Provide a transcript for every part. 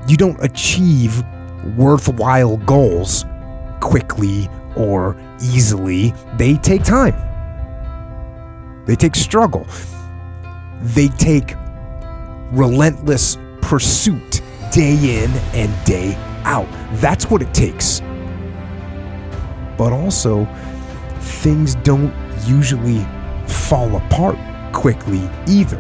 You don't achieve worthwhile goals quickly or easily. They take time. They take struggle. They take relentless pursuit day in and day out. That's what it takes. But also, things don't usually fall apart quickly either.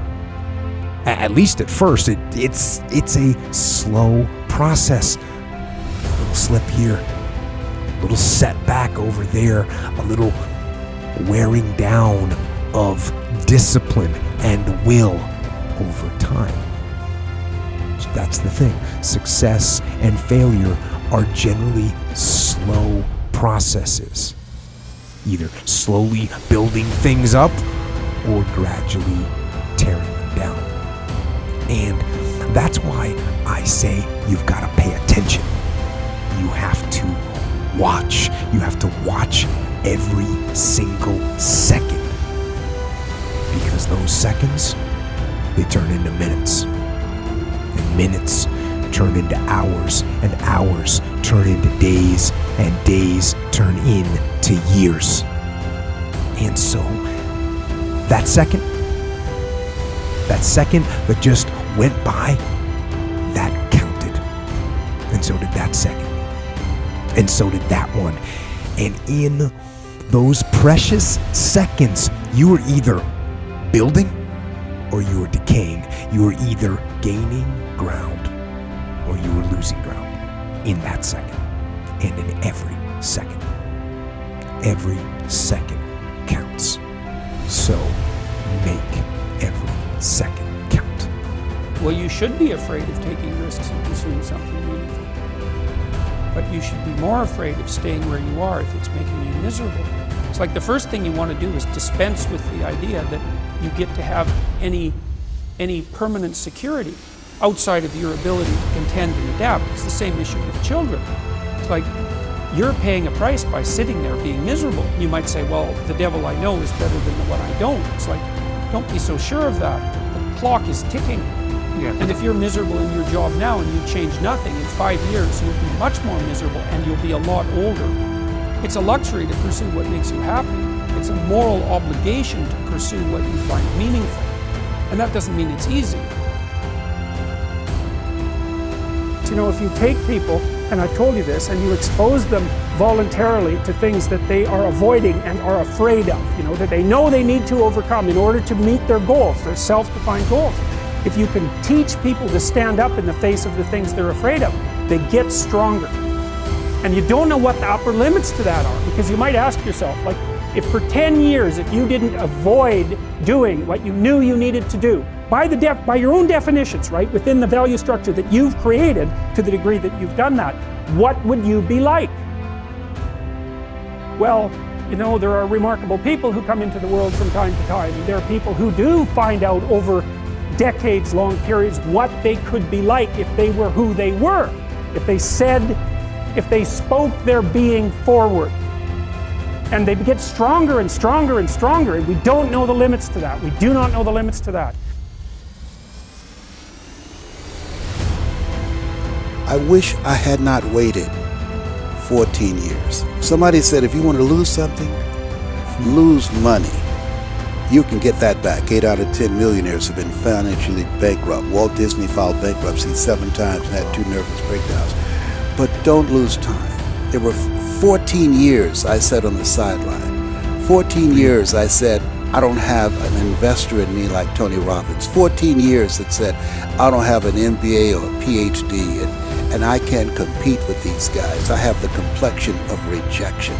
At least at first, it's a slow process. A little slip here, a little setback over there, a little wearing down of discipline and will over time. So that's the thing. Success and failure are generally slow processes, either slowly building things up or gradually tearing them down. And that's why I say you've got to pay attention. You have to watch. You have to watch every single second, because those seconds, they turn into minutes, and minutes turn into hours, and hours turn into days, and days turn into years. And so that second that just went by, that counted. And so did that second. And so did that one. And in those precious seconds, you were either building or you were decaying. You were either gaining ground or you were losing ground in that second, and in every second. Every second counts. So make every second count. Well, you should be afraid of taking risks and pursuing something meaningful. But you should be more afraid of staying where you are if it's making you miserable. It's like the first thing you want to do is dispense with the idea that you get to have any permanent security outside of your ability to contend and adapt. It's the same issue with children. It's like you're paying a price by sitting there being miserable. You might say, well, the devil I know is better than the one I don't. It's like, don't be so sure of that. The clock is ticking. Yeah. And if you're miserable in your job now and you change nothing, in 5 years you'll be much more miserable and you'll be a lot older. It's a luxury to pursue what makes you happy. It's a moral obligation to pursue what you find meaningful. And that doesn't mean it's easy. You know, if you take people, and I've told you this, and you expose them voluntarily to things that they are avoiding and are afraid of, you know, that they know they need to overcome in order to meet their goals, their self-defined goals. If you can teach people to stand up in the face of the things they're afraid of, they get stronger. And you don't know what the upper limits to that are, because you might ask yourself, like, if for 10 years, if you didn't avoid doing what you knew you needed to do, by your own definitions, right, within the value structure that you've created, to the degree that you've done that, what would you be like? Well, you know, there are remarkable people who come into the world from time to time. There are people who do find out over decades-long periods what they could be like if they were who they were, if they spoke their being forward. And they get stronger and stronger and stronger, and we don't know the limits to that. We do not know the limits to that. I wish I had not waited 14 years. Somebody said if you want to lose something, lose money. You can get that back. 8 out of 10 millionaires have been financially bankrupt. Walt Disney filed bankruptcy 7 times and had 2 nervous breakdowns. But don't lose time. There were 14 years I sat on the sideline. 14 years I said, I don't have an investor in me like Tony Robbins. 14 years that said, I don't have an MBA or a PhD, and I can't compete with these guys. I have the complexion of rejection.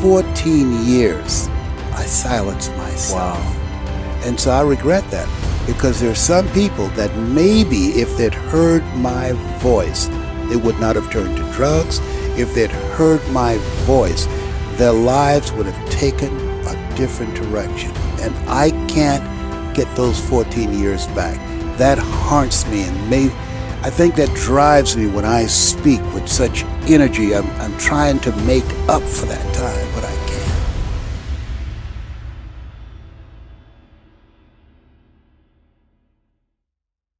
14 years I silenced myself. Wow. And so I regret that, because there are some people that maybe if they'd heard my voice, they would not have turned to drugs. If they'd heard my voice, their lives would have taken a different direction. And I can't get those 14 years back. That haunts me, and I think that drives me when I speak with such energy. I'm trying to make up for that time.